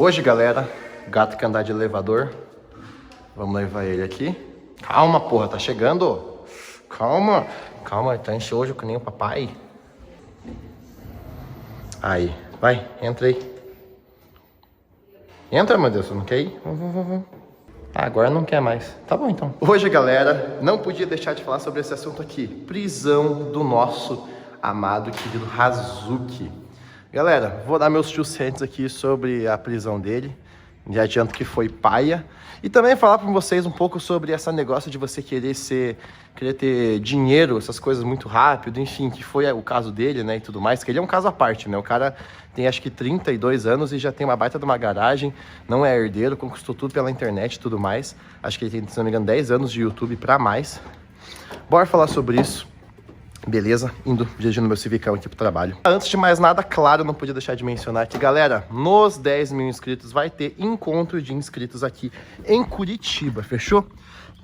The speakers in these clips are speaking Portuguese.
Hoje, galera, gato quer andar de elevador. Vamos levar ele aqui. Calma, porra, tá chegando. Calma, calma, tá ansioso que nem o papai. Aí, vai, entra aí. Entra, meu Deus, você não quer ir? Ah, agora não quer mais. Tá bom, então. Hoje, galera, não podia deixar de falar sobre esse assunto aqui. Prisão do nosso amado, querido Hazuki. Galera, vou dar meus 2 cents aqui sobre a prisão dele. Já adianto que foi paia. E também falar para vocês um pouco sobre esse negócio de você querer ter dinheiro, essas coisas muito rápido, enfim, que foi o caso dele, né, e tudo mais, que ele é um caso à parte, né, o cara tem acho que 32 anos e já tem uma baita de uma garagem, não é herdeiro, conquistou tudo pela internet e tudo mais, acho que ele tem, se não me engano, 10 anos de YouTube para mais. Bora falar sobre isso. Beleza, indo dirigindo meu Civicão aqui pro trabalho. Antes de mais nada, claro, não podia deixar de mencionar que, galera, nos 10 mil inscritos vai ter encontro de inscritos aqui em Curitiba, fechou?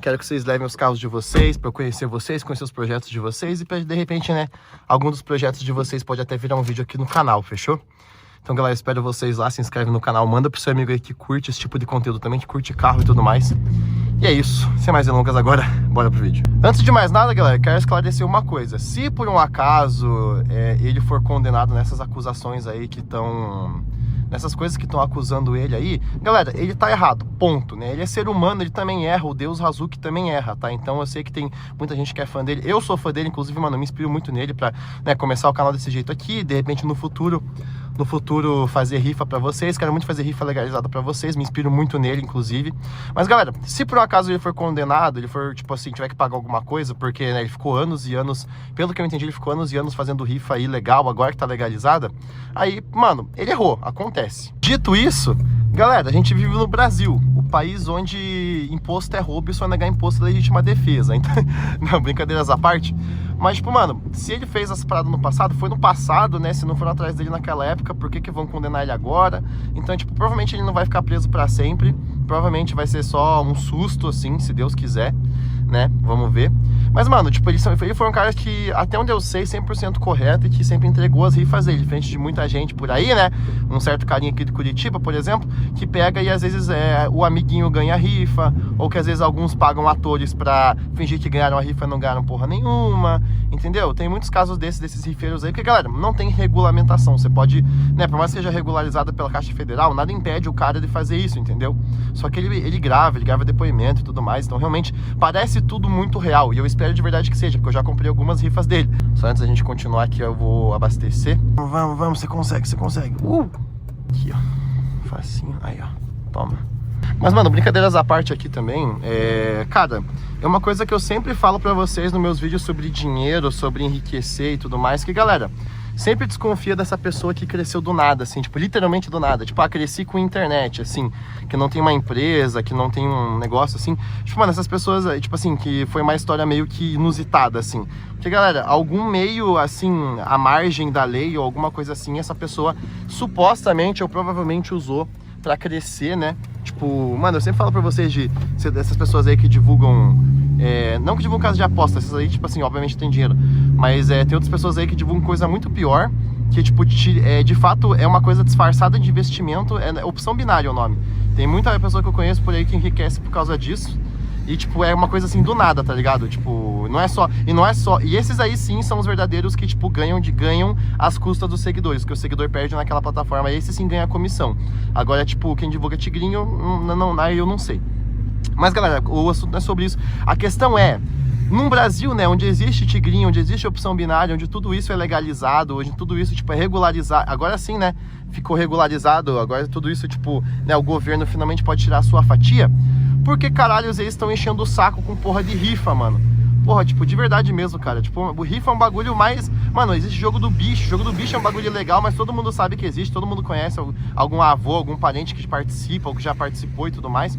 Quero que vocês levem os carros de vocês, para eu conhecer vocês, conhecer os projetos de vocês e, de repente, né, algum dos projetos de vocês pode até virar um vídeo aqui no canal, fechou? Então, galera, espero vocês lá, se inscreve no canal, manda pro seu amigo aí que curte esse tipo de conteúdo também, que curte carro e tudo mais. E é isso, sem mais delongas agora, bora pro vídeo. Antes de mais nada, galera, quero esclarecer uma coisa. Se por um acaso ele for condenado nessas acusações aí que estão... nessas coisas que estão acusando ele aí, galera, ele tá errado, ponto, né? Ele é ser humano, ele também erra, o Deus Hazuki também erra, tá? Então eu sei que tem muita gente que é fã dele, eu sou fã dele, inclusive, mano, eu me inspiro muito nele pra, né, começar o canal desse jeito aqui, de repente no futuro fazer rifa pra vocês, quero muito fazer rifa legalizada pra vocês, me inspiro muito nele, inclusive. Mas, galera, se por um acaso ele for condenado, ele for, tipo assim, tiver que pagar alguma coisa, porque, né, ele ficou anos e anos, pelo que eu entendi, ele ficou anos e anos fazendo rifa aí legal, agora que tá legalizada, aí, mano, ele errou, acontece. Dito isso, galera, a gente vive no Brasil, o país onde imposto é roubo e só negar imposto é legítima defesa, então, não, brincadeiras à parte. Mas, tipo, mano, se ele fez essa parada no passado, foi no passado, né? Se não foram atrás dele naquela época, por que vão condenar ele agora? Então, tipo, provavelmente ele não vai ficar preso pra sempre. Provavelmente vai ser só um susto, assim, se Deus quiser, né? Vamos ver. Mas, mano, tipo, ele foi um cara que, até onde eu sei, 100% correto e que sempre entregou as rifas dele, frente de muita gente por aí, né? Um certo carinha aqui de Curitiba, por exemplo, que pega e às vezes o amiguinho ganha a rifa, ou que às vezes alguns pagam atores pra fingir que ganharam a rifa e não ganharam porra nenhuma, entendeu? Tem muitos casos desses rifeiros aí, porque, galera, não tem regulamentação. Você pode, né, por mais que seja regularizada pela Caixa Federal, nada impede o cara de fazer isso, entendeu? Só que ele grava depoimento e tudo mais, então realmente parece tudo muito real, e eu espero de verdade que seja, porque eu já comprei algumas rifas dele. Só antes da gente continuar aqui, eu vou abastecer. Vamos, você consegue. Aqui, ó, facinho, aí, ó, toma. Mas, mano, brincadeiras à parte aqui também, cara, é uma coisa que eu sempre falo pra vocês nos meus vídeos sobre dinheiro, sobre enriquecer e tudo mais, que, galera, sempre desconfia dessa pessoa que cresceu do nada, assim, tipo, literalmente do nada. Tipo, cresci com internet, assim, que não tem uma empresa, que não tem um negócio, assim. Tipo, mano, essas pessoas, tipo assim, que foi uma história meio que inusitada, assim. Porque, galera, algum meio, assim, à margem da lei ou alguma coisa assim, essa pessoa supostamente ou provavelmente usou pra crescer, né? Tipo, mano, eu sempre falo pra vocês dessas pessoas aí que divulgam... não que divulgam casos de aposta, essas aí, tipo assim, obviamente tem dinheiro. Mas tem outras pessoas aí que divulgam coisa muito pior, que, tipo, de fato é uma coisa disfarçada de investimento, é opção binária o nome. Tem muita pessoa que eu conheço por aí que enriquece por causa disso. E, tipo, é uma coisa assim do nada, tá ligado? Tipo, não é só... E esses aí sim são os verdadeiros que, tipo, ganham às custas dos seguidores, que o seguidor perde naquela plataforma. Esse sim ganha comissão. Agora, tipo, quem divulga tigrinho, aí eu não sei. Mas, galera, o assunto não é sobre isso. A questão é, num Brasil, né, onde existe tigrinho, onde existe opção binária, onde tudo isso é legalizado, onde tudo isso, tipo, é regularizado. Agora sim, né, ficou regularizado, agora tudo isso, tipo, né, o governo finalmente pode tirar a sua fatia. Por que caralhos eles estão enchendo o saco com porra de rifa, mano? Porra, tipo, de verdade mesmo, cara. Tipo, o rifa é um bagulho mais... Mano, existe jogo do bicho. Jogo do bicho é um bagulho legal, mas todo mundo sabe que existe. Todo mundo conhece algum avô, algum parente que participa ou que já participou e tudo mais.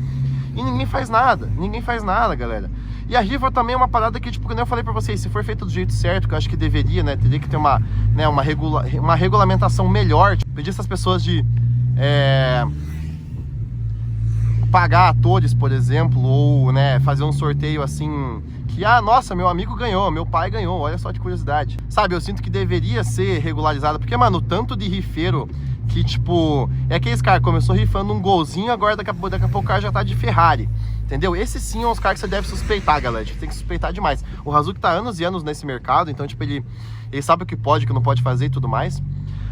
E ninguém faz nada. Ninguém faz nada, galera. E a rifa também é uma parada que, tipo, como eu falei pra vocês, se for feito do jeito certo, que eu acho que deveria, né? Teria que ter uma regulamentação melhor. Tipo, pedir essas pessoas de... pagar atores, por exemplo, ou, né, fazer um sorteio assim, que, nossa, meu amigo ganhou, meu pai ganhou, olha só de curiosidade. Sabe, eu sinto que deveria ser regularizado, porque, mano, o tanto de rifeiro que, tipo, é aqueles caras que começou rifando um golzinho, agora daqui a pouco o cara já tá de Ferrari. Entendeu? Esses sim são os caras que você deve suspeitar, galera. A gente tem que suspeitar demais. O Hazuki tá anos e anos nesse mercado, então, tipo, ele sabe o que pode, o que não pode fazer e tudo mais.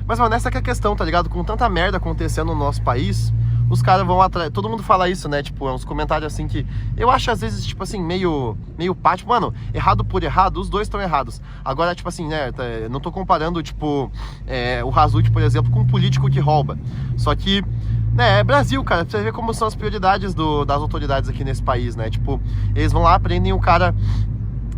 Mas, mano, essa que é a questão, tá ligado? Com tanta merda acontecendo no nosso país, os caras vão atrás. Todo mundo fala isso, né? Tipo, é uns comentários assim que eu acho às vezes, tipo assim, meio pá. Tipo, mano, errado por errado, os dois estão errados. Agora, tipo assim, né? Não tô comparando, tipo, o Hazuki, por exemplo, com um político que rouba. Só que, né, é Brasil, cara. Pra você ver como são as prioridades das autoridades aqui nesse país, né? Tipo, eles vão lá, prendem o cara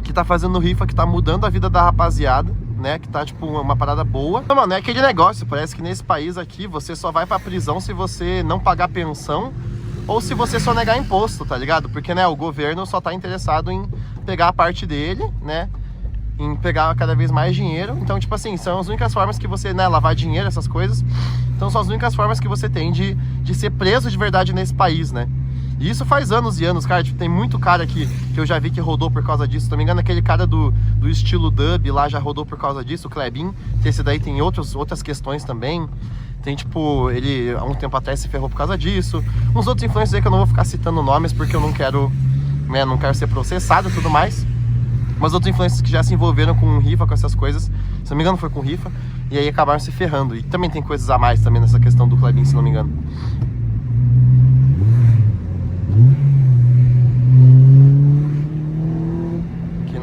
que tá fazendo rifa, que tá mudando a vida da rapaziada, né, que tá, tipo, uma parada boa. Então, mano, é aquele negócio, parece que nesse país aqui, você só vai pra prisão se você não pagar pensão ou se você só negar imposto, tá ligado? Porque, né, o governo só tá interessado em pegar a parte dele, né, em pegar cada vez mais dinheiro. Então, tipo assim, são as únicas formas que você, né, lavar dinheiro, essas coisas. Então, são as únicas formas que você tem de ser preso de verdade nesse país, né. E isso faz anos e anos, cara. Tipo, tem muito cara que eu já vi que rodou por causa disso. Se não me engano, aquele cara do estilo dub lá já rodou por causa disso, o Klebin. Que esse daí tem outras questões também. Tem, tipo, ele há um tempo atrás se ferrou por causa disso. Uns outros influencers aí que eu não vou ficar citando nomes porque eu não quero, né, não quero ser processado e tudo mais. Mas outros influencers que já se envolveram com rifa, com essas coisas, se não me engano foi com rifa, e aí acabaram se ferrando. E também tem coisas a mais também nessa questão do Klebin, se não me engano.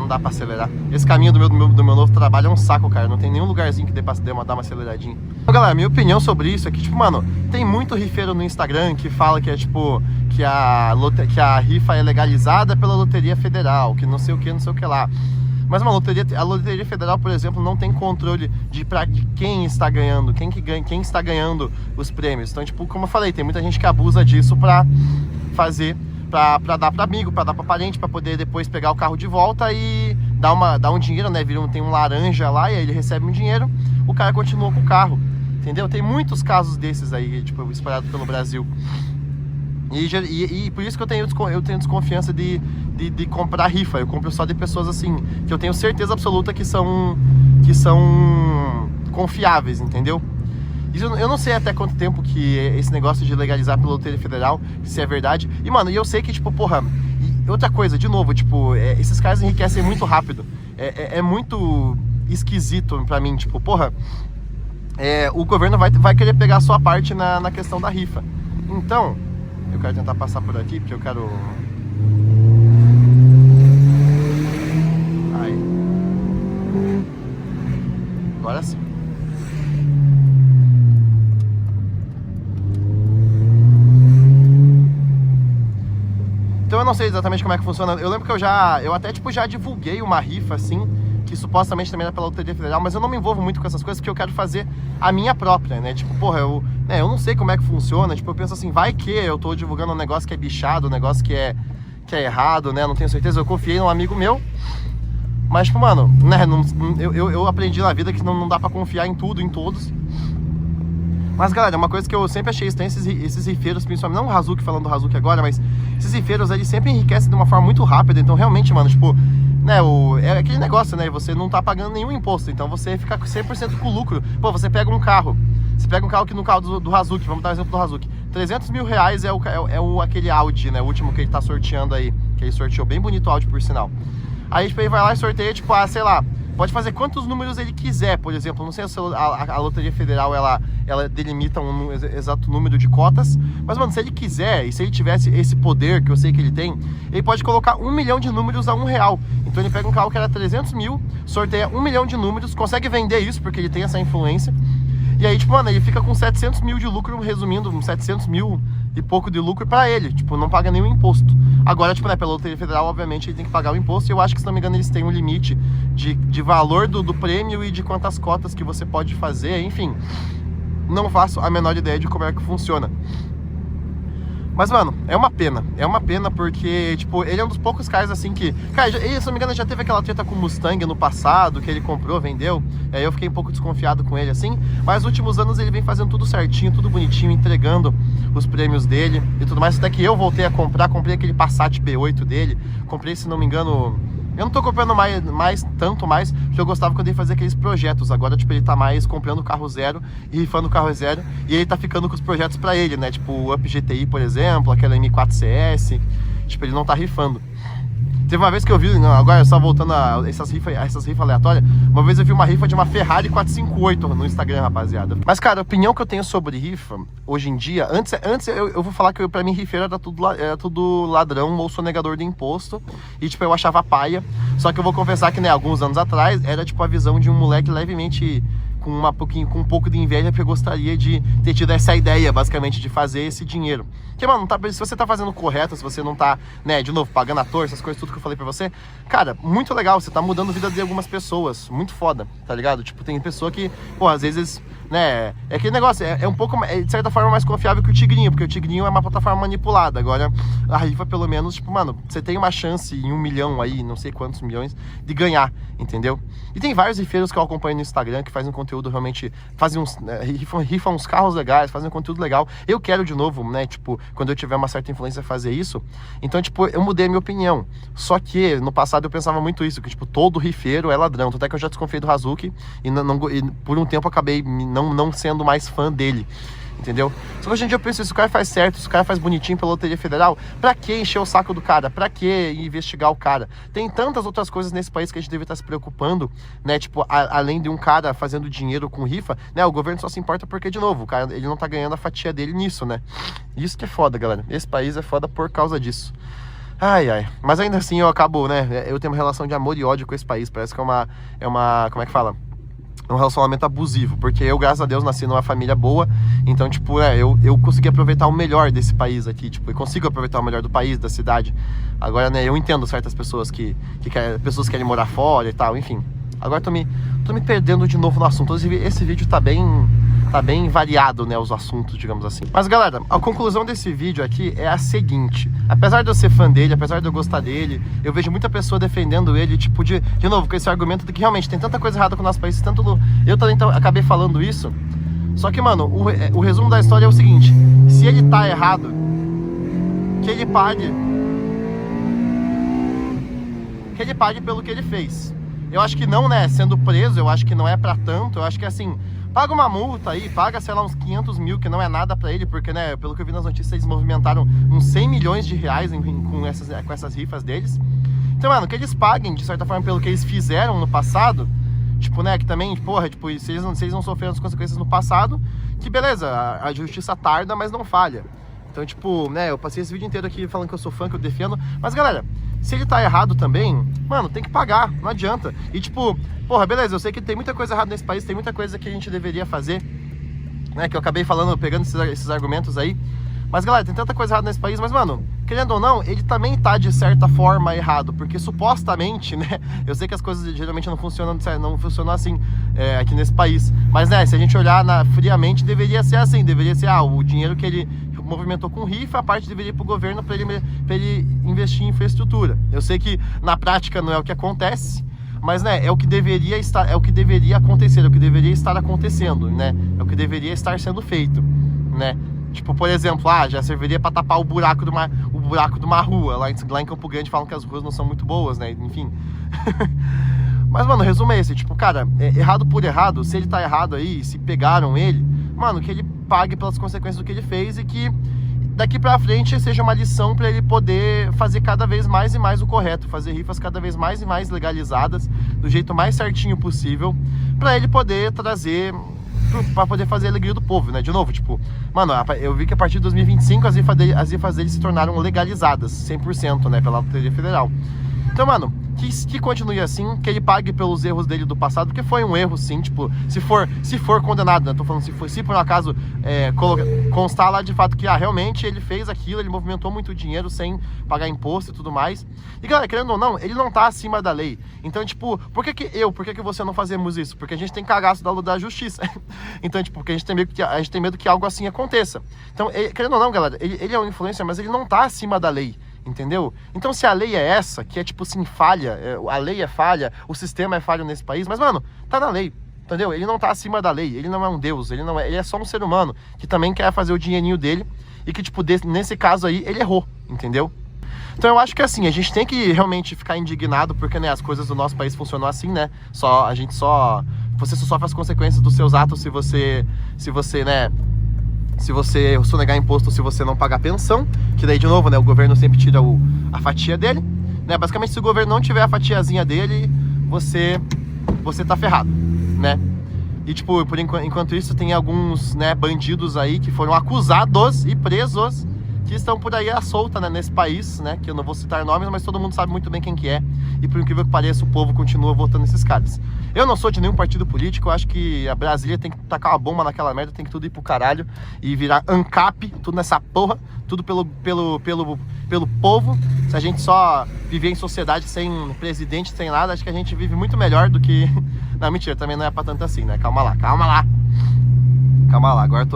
Dá pra acelerar. Esse caminho do meu novo trabalho é um saco, cara. Não tem nenhum lugarzinho que dê pra dar uma aceleradinha. Então, galera, minha opinião sobre isso é que, tipo, mano, tem muito rifeiro no Instagram que fala que é, tipo, que a rifa é legalizada pela Loteria Federal, que não sei o que, não sei o que lá. Mas a Loteria Federal, por exemplo, não tem controle de quem está ganhando, quem está ganhando os prêmios. Então, tipo, como eu falei, tem muita gente que abusa disso pra fazer, pra dar pra amigo, pra dar pra parente, pra poder depois pegar o carro de volta e dar um dinheiro, né? Tem um laranja lá e aí ele recebe um dinheiro, o cara continua com o carro, entendeu? Tem muitos casos desses aí, tipo, espalhados pelo Brasil. E por isso que eu tenho desconfiança de comprar rifa. Eu compro só de pessoas assim, que eu tenho certeza absoluta que são confiáveis, entendeu? Isso, eu não sei até quanto tempo que esse negócio de legalizar pela Loteria Federal, se é verdade. E, mano, eu sei que, tipo, porra... E outra coisa, de novo, tipo, esses caras enriquecem muito rápido. É muito esquisito pra mim, tipo, porra... o governo vai querer pegar a sua parte na questão da rifa. Então, eu quero tentar passar por aqui, porque eu quero... Aí. Agora sim. Então eu não sei exatamente como é que funciona. Eu lembro que eu até, tipo, já divulguei uma rifa, assim, que supostamente também era pela Loteria Federal, mas eu não me envolvo muito com essas coisas porque eu quero fazer a minha própria, né? Tipo, porra, eu não sei como é que funciona. Tipo, eu penso assim, vai que eu tô divulgando um negócio que é bichado, um negócio que é errado, né? Não tenho certeza. Eu confiei num amigo meu, mas, tipo, mano, né? Eu aprendi na vida que não dá pra confiar em tudo, em todos. Mas, galera, uma coisa que eu sempre achei estranho, esses rifeiros, principalmente, não o Hazuki, falando do Hazuki agora, mas esses rifeiros, eles sempre enriquecem de uma forma muito rápida. Então, realmente, mano, tipo, né, é aquele negócio, né, você não tá pagando nenhum imposto, então você fica 100% com lucro. Pô, você pega um carro que no carro do Hazuki, vamos dar um exemplo do Hazuki, 300 mil reais aquele Audi, né, o último que ele tá sorteando aí, que ele sorteou, bem bonito o Audi, por sinal. Aí, tipo, ele vai lá e sorteia, tipo, sei lá, pode fazer quantos números ele quiser, por exemplo. Não sei se a Loteria Federal, ela delimita um exato número de cotas. Mas, mano, se ele quiser, e se ele tivesse esse poder, que eu sei que ele tem, ele pode colocar 1 milhão de números a R$1. Então ele pega um carro que era 300 mil, sorteia 1 milhão de números, consegue vender isso, porque ele tem essa influência. E aí, tipo, mano, ele fica com 700 mil de lucro, resumindo, 700 mil e pouco de lucro pra ele. Tipo, não paga nenhum imposto. Agora, tipo, né, pela Loteria Federal, obviamente, ele tem que pagar o imposto. E eu acho que, se não me engano, eles têm um limite de valor do prêmio e de quantas cotas que você pode fazer. Enfim, não faço a menor ideia de como é que funciona. Mas, mano, é uma pena porque, tipo, ele é um dos poucos caras assim que... Cara, ele, se não me engano, já teve aquela treta com o Mustang no passado, que ele comprou, vendeu. Aí eu fiquei um pouco desconfiado com ele, assim. Mas nos últimos anos ele vem fazendo tudo certinho, tudo bonitinho, entregando os prêmios dele e tudo mais. Até que eu voltei a comprei aquele Passat B8 dele. Comprei, se não me engano, Eu não tô comprando tanto mais, porque eu gostava quando ele fazia aqueles projetos. Agora, tipo, ele tá mais comprando carro zero e rifando carro zero. E ele tá ficando com os projetos pra ele, né? Tipo, o Up GTI, por exemplo, aquela M4 CS. Tipo, ele não tá rifando. Teve uma vez que eu vi, agora só voltando a essas rifas aleatórias, uma vez eu vi uma rifa de uma Ferrari 458 no Instagram, rapaziada. Mas, cara, a opinião que eu tenho sobre rifa, hoje em dia, antes eu vou falar que pra mim rifeiro era tudo ladrão ou sonegador de imposto, e tipo, eu achava paia. Só que eu vou confessar que, né, alguns anos atrás, era tipo a visão de um moleque levemente com um pouco de inveja, porque eu gostaria de ter tido essa ideia, basicamente, de fazer esse dinheiro. Porque, mano, se você tá fazendo correto, se você não tá, né, de novo, pagando ator, essas coisas, tudo que eu falei pra você, cara, muito legal, você tá mudando a vida de algumas pessoas, muito foda, tá ligado? Tipo, tem pessoa que, pô, às vezes, né, é aquele negócio, é um pouco, de certa forma, mais confiável que o Tigrinho, porque o Tigrinho é uma plataforma manipulada. Agora, a rifa, pelo menos, tipo, mano, você tem uma chance em 1 milhão aí, não sei quantos milhões, de ganhar, entendeu? E tem vários rifeiros que eu acompanho no Instagram, que fazem um conteúdo realmente, rifam uns carros legais, fazem um conteúdo legal. Eu quero de novo, né, tipo, quando eu tiver uma certa influência, fazer isso. Então, tipo, eu mudei a minha opinião. Só que, no passado, eu pensava muito isso, que, tipo, todo rifeiro é ladrão. Até que eu já desconfiei do Hazuki e por um tempo acabei não sendo mais fã dele. Entendeu? Só que hoje em dia eu penso, se o cara faz certo, se o cara faz bonitinho pela Loteria Federal, pra que encher o saco do cara? Pra que investigar o cara? Tem tantas outras coisas nesse país que a gente deve estar se preocupando, né? Tipo, além de um cara fazendo dinheiro com rifa, né? O governo só se importa porque, de novo, o cara, ele não tá ganhando a fatia dele nisso, né? Isso que é foda, galera. Esse país é foda por causa disso. Ai, ai. Mas ainda assim eu acabo, né? Eu tenho uma relação de amor e ódio com esse país. Parece que é uma como é que fala? Um relacionamento abusivo, porque eu, graças a Deus, nasci numa família boa, então, tipo, eu consegui aproveitar o melhor desse país aqui, tipo, eu consigo aproveitar o melhor do país, da cidade. Agora, né, eu entendo certas pessoas pessoas querem morar fora e tal, enfim. Agora tô me perdendo de novo no assunto. Esse vídeo tá bem variado, né, os assuntos, digamos assim. Mas, galera, a conclusão desse vídeo aqui é a seguinte: apesar de eu ser fã dele, apesar de eu gostar dele, eu vejo muita pessoa defendendo ele, tipo, de novo, com esse argumento de que realmente tem tanta coisa errada com o nosso país, eu também acabei falando isso. Só que, mano, o resumo da história é o seguinte: se ele tá errado, que ele pague pelo que ele fez. Eu acho que não, né, sendo preso, eu acho que não é pra tanto. Eu acho que, assim, paga uma multa aí, paga, sei lá, uns 500 mil, que não é nada pra ele, porque, né, pelo que eu vi nas notícias, eles movimentaram uns 100 milhões de reais com essas rifas deles. Então, mano, que eles paguem, de certa forma, pelo que eles fizeram no passado, tipo, né, que também, porra, tipo, se eles não sofreram as consequências no passado, que beleza, a justiça tarda, mas não falha. Então, tipo, né, eu passei esse vídeo inteiro aqui falando que eu sou fã, que eu defendo, mas, galera, se ele tá errado também, mano, tem que pagar, não adianta. E, tipo, porra, beleza, eu sei que tem muita coisa errada nesse país, tem muita coisa que a gente deveria fazer, né, que eu acabei falando, pegando esses argumentos aí. Mas, galera, tem tanta coisa errada nesse país, mas, mano, querendo ou não, ele também tá, de certa forma, errado, porque supostamente, né, eu sei que as coisas geralmente não funcionam assim aqui nesse país, mas, né, se a gente olhar friamente, deveria ser assim, deveria ser, o dinheiro que ele movimentou com rifa, a parte deveria ir pro governo para ele investir em infraestrutura. Eu sei que na prática não é o que acontece, mas, né, é o que deveria acontecer, é o que deveria estar acontecendo, né, é o que deveria estar sendo feito, né. Tipo, por exemplo, já serviria para tapar o buraco de uma rua. Lá em Campo Grande falam que as ruas não são muito boas, né? Enfim. Mas, mano, o resumo é esse. Tipo, cara, errado por errado, se ele tá errado aí, se pegaram ele, mano, que ele pague pelas consequências do que ele fez e que daqui pra frente seja uma lição pra ele poder fazer cada vez mais e mais o correto. Fazer rifas cada vez mais e mais legalizadas, do jeito mais certinho possível, pra ele poder trazer... pra poder fazer a alegria do povo, né? De novo, tipo, mano, eu vi que a partir de 2025 as rifas dele se tornaram legalizadas 100%, né? Pela Loteria Federal. Então, mano, que continue assim, que ele pague pelos erros dele do passado, porque foi um erro, sim, tipo, se for condenado, né? Tô falando se por um acaso constar lá de fato que, realmente ele fez aquilo, ele movimentou muito dinheiro sem pagar imposto e tudo mais. E, galera, querendo ou não, ele não tá acima da lei. Então, tipo, por que você não fazemos isso? Porque a gente tem cagaço da justiça. Então, tipo, porque a gente tem medo que algo assim aconteça. Então, querendo ou não, galera, ele é um influencer, mas ele não tá acima da lei. Entendeu? Então, se a lei é essa, que é tipo assim, falha, a lei é falha, o sistema é falho nesse país, mas, mano, tá na lei, entendeu? Ele não tá acima da lei, ele não é um deus, ele é só um ser humano que também quer fazer o dinheirinho dele e que, tipo, nesse caso aí, ele errou, entendeu? Então eu acho que assim, a gente tem que realmente ficar indignado, porque, né, as coisas do nosso país funcionam assim, né? Você só sofre as consequências dos seus atos se você sonegar imposto, se você não pagar pensão, que daí, de novo, né, o governo sempre tira a fatia dele, né? Basicamente, se o governo não tiver a fatiazinha dele, você tá ferrado, né? E, tipo, enquanto isso, tem alguns, né, bandidos aí que foram acusados e presos, que estão por aí à solta, né, nesse país, né, que eu não vou citar nomes, mas todo mundo sabe muito bem quem que é, e por incrível que pareça, o povo continua votando nesses caras. Eu não sou de nenhum partido político, eu acho que a Brasília tem que tacar uma bomba naquela merda, tem que tudo ir pro caralho e virar ANCAP, tudo nessa porra, tudo pelo povo. Se a gente só viver em sociedade sem presidente, sem nada, acho que a gente vive muito melhor do que... Não, mentira, também não é pra tanto assim, né, calma lá. Calma lá, agora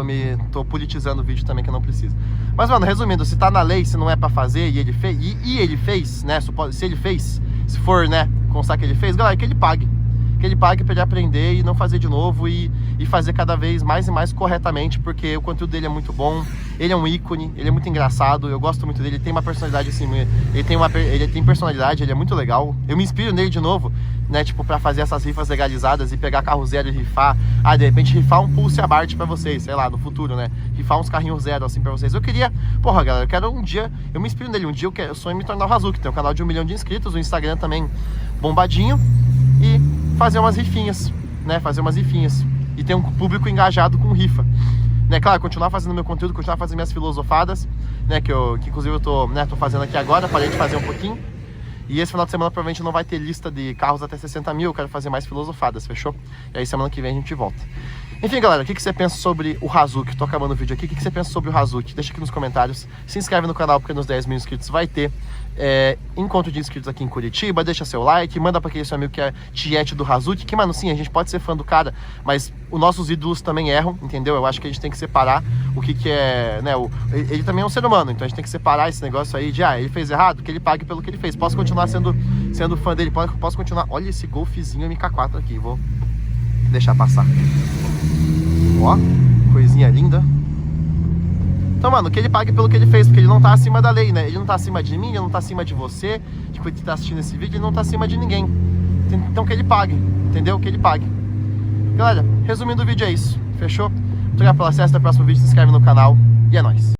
tô politizando o vídeo também, que eu não preciso. Mas, mano, resumindo, se tá na lei, se não é pra fazer, e ele fez, né, se ele fez, se for, né, constar que ele fez, galera, que ele pague pra ele aprender e não fazer de novo e fazer cada vez mais e mais corretamente, porque o conteúdo dele é muito bom, ele é um ícone, ele é muito engraçado, eu gosto muito dele, ele tem uma personalidade assim, ele tem personalidade, ele é muito legal, eu me inspiro nele de novo, né, tipo, pra fazer essas rifas legalizadas e pegar carro zero e rifar, de repente rifar um Pulse Abarth pra vocês, sei lá, no futuro, né, rifar uns carrinhos zero assim pra vocês. Eu queria, porra, galera, eu quero um dia, eu me inspiro nele, um dia eu sonho em me tornar o Hazuki, tem um canal de 1 milhão de inscritos, o Instagram também bombadinho, e fazer umas rifinhas, né, e ter um público engajado com rifa, né, claro, continuar fazendo meu conteúdo, continuar fazendo minhas filosofadas, né, que inclusive eu tô fazendo aqui agora, parei de fazer um pouquinho. E esse final de semana provavelmente não vai ter lista de carros até 60 mil, eu quero fazer mais filosofadas, fechou? E aí semana que vem a gente volta. Enfim, galera, o que você pensa sobre o Hazuki? Tô acabando o vídeo aqui, o que você pensa sobre o Hazuki? Deixa aqui nos comentários, se inscreve no canal porque nos 10 mil inscritos vai ter encontro de inscritos aqui em Curitiba, deixa seu like, manda pra aquele seu amigo que é tiete do Hazuki, que, mano, sim, a gente pode ser fã do cara, mas os nossos ídolos também erram, entendeu? Eu acho que a gente tem que separar o que é, né, ele também é um ser humano, então a gente tem que separar esse negócio aí de, ele fez errado, que ele pague pelo que ele fez. Posso continuar sendo fã dele, posso continuar. Olha esse golfezinho MK4 aqui, vou deixar passar. Ó, coisinha linda. Então, mano, que ele pague pelo que ele fez, porque ele não tá acima da lei, né? Ele não tá acima de mim, ele não tá acima de você, tipo, que tá assistindo esse vídeo, ele não tá acima de ninguém. Então que ele pague, entendeu? Que ele pague. Galera, resumindo o vídeo é isso, fechou? Muito obrigado pelo acesso, até o próximo vídeo, se inscreve no canal e é nóis.